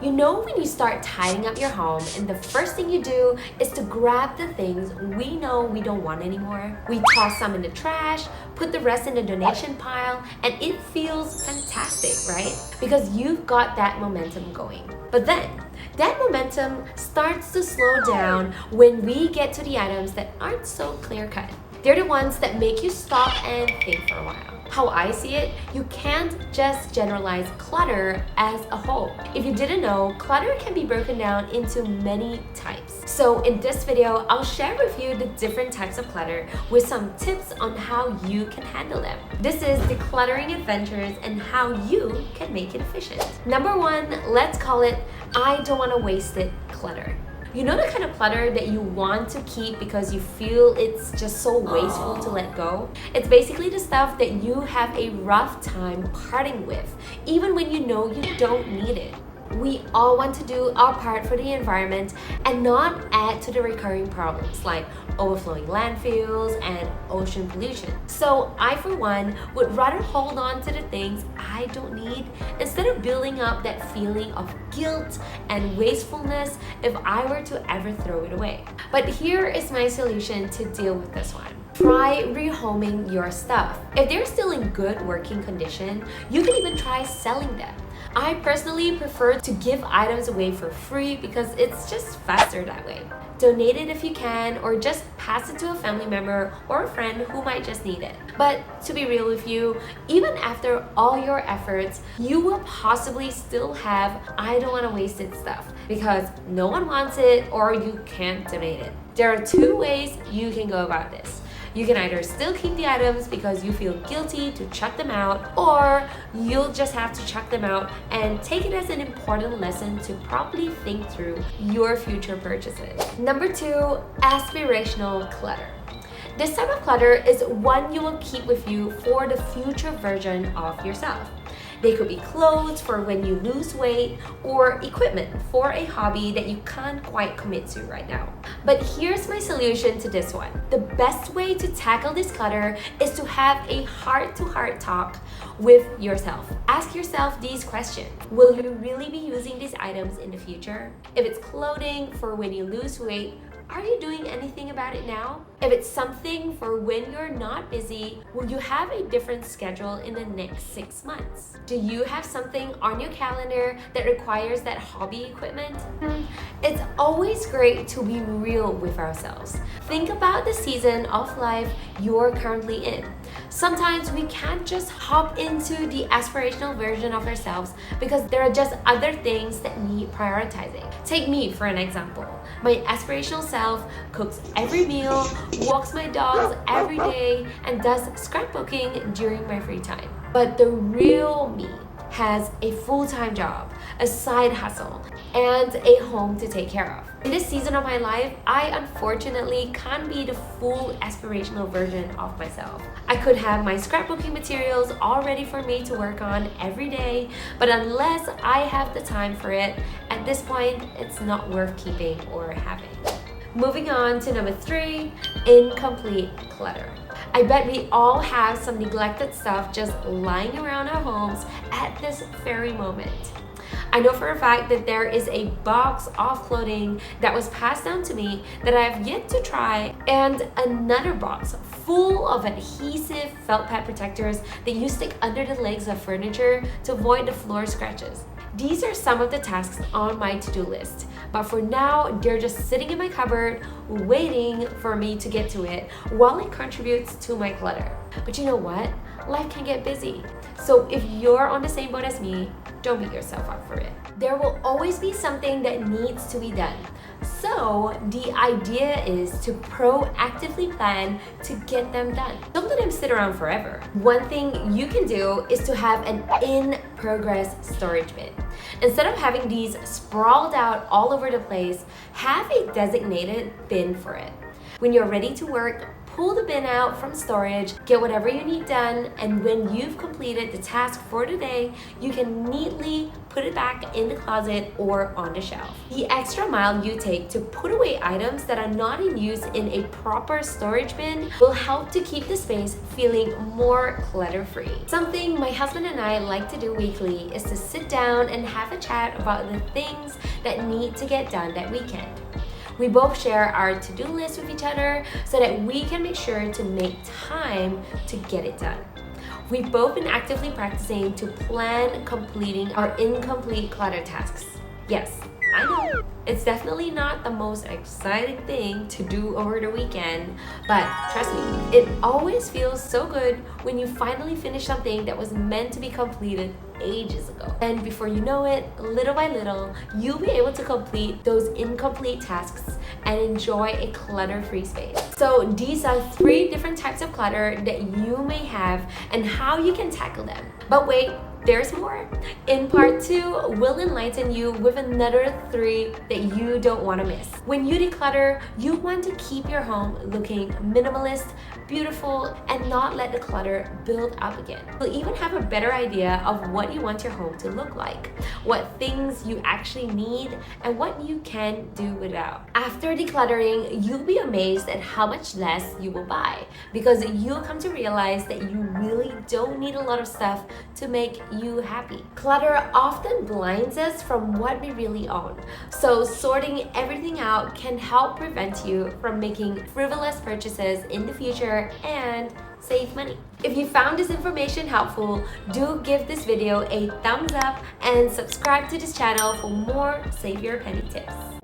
You know when you start tidying up your home and the first thing you do is to grab the things we know we don't want anymore. We toss some in the trash, put the rest in the donation pile, and it feels fantastic, right? Because you've got that momentum going. But then, that momentum starts to slow down when we get to the items that aren't so clear-cut. They're the ones that make you stop and think for a while. How I see it, you can't just generalize clutter as a whole. If you didn't know, clutter can be broken down into many types. So in this video, I'll share with you the different types of clutter with some tips on how you can handle them. This is Decluttering Adventures and how you can make it efficient. Number one, let's call it I don't want to waste it clutter. You know the kind of clutter that you want to keep because you feel it's just so wasteful to let go? It's basically the stuff that you have a rough time parting with, even when you know you don't need it. We all want to do our part for the environment and not add to the recurring problems like overflowing landfills and ocean pollution. So I, for one, would rather hold on to the things I don't need instead of building up that feeling of guilt and wastefulness if I were to ever throw it away. But here is my solution to deal with this one. Try rehoming your stuff. If they're still in good working condition, you can even try selling them. I personally prefer to give items away for free because it's just faster that way. Donate it if you can, or just pass it to a family member or a friend who might just need it. But to be real with you, even after all your efforts, you will possibly still have I don't want to waste it stuff because no one wants it or you can't donate it. There are two ways you can go about this. You can either still keep the items because you feel guilty to chuck them out, or you'll just have to chuck them out and take it as an important lesson to properly think through your future purchases. Number two, aspirational clutter. This type of clutter is one you will keep with you for the future version of yourself. They could be clothes for when you lose weight or equipment for a hobby that you can't quite commit to right now. But here's my solution to this one. The best way to tackle this clutter is to have a heart-to-heart talk with yourself. Ask yourself these questions. Will you really be using these items in the future? If it's clothing for when you lose weight, are you doing anything about it now? If it's something for when you're not busy, will you have a different schedule in the next 6 months? Do you have something on your calendar that requires that hobby equipment? It's always great to be real with ourselves. Think about the season of life you're currently in. Sometimes we can't just hop into the aspirational version of ourselves because there are just other things that need prioritizing. Take me for an example. My aspirational self cooks every meal, walks my dogs every day, and does scrapbooking during my free time. But the real me has a full-time job, a side hustle, and a home to take care of. In this season of my life, I unfortunately can't be the full aspirational version of myself. I could have my scrapbooking materials all ready for me to work on every day, but unless I have the time for it, at this point, it's not worth keeping or having. Moving on to number three, incomplete clutter. I bet we all have some neglected stuff just lying around our homes at this very moment. I know for a fact that there is a box of clothing that was passed down to me that I have yet to try, and another box full of adhesive felt pad protectors that you stick under the legs of furniture to avoid the floor scratches. These are some of the tasks on my to-do list, but for now, they're just sitting in my cupboard waiting for me to get to it while it contributes to my clutter. But you know what? Life can get busy. So if you're on the same boat as me, don't beat yourself up for it. There will always be something that needs to be done. So the idea is to proactively plan to get them done. Don't let them sit around forever. One thing you can do is to have an in-progress storage bin. Instead of having these sprawled out all over the place, have a designated bin for it. When you're ready to work, pull the bin out from storage, get whatever you need done, and when you've completed the task for the day, you can neatly put it back in the closet or on the shelf. The extra mile you take to put away items that are not in use in a proper storage bin will help to keep the space feeling more clutter-free. Something my husband and I like to do weekly is to sit down and have a chat about the things that need to get done that weekend. We both share our to-do list with each other so that we can make sure to make time to get it done. We've both been actively practicing to plan completing our incomplete clutter tasks. Yes, I know, it's definitely not the most exciting thing to do over the weekend, but trust me, it always feels so good when you finally finish something that was meant to be completed ages ago. And before you know it, little by little, you'll be able to complete those incomplete tasks and enjoy a clutter-free space. So these are 3 different types of clutter that you may have and how you can tackle them. But wait, there's more. In part 2, we'll enlighten you with another 3 that you don't want to miss. When you declutter, you want to keep your home looking minimalist, beautiful, and not let the clutter build up again. You'll even have a better idea of what you want your home to look like, what things you actually need, and what you can do without. After decluttering, you'll be amazed at how much less you will buy because you'll come to realize that you really don't need a lot of stuff to make you happy. Clutter often blinds us from what we really own, so sorting everything out can help prevent you from making frivolous purchases in the future and save money. If you found this information helpful, do give this video a thumbs up and subscribe to this channel for more Save Your Penny tips.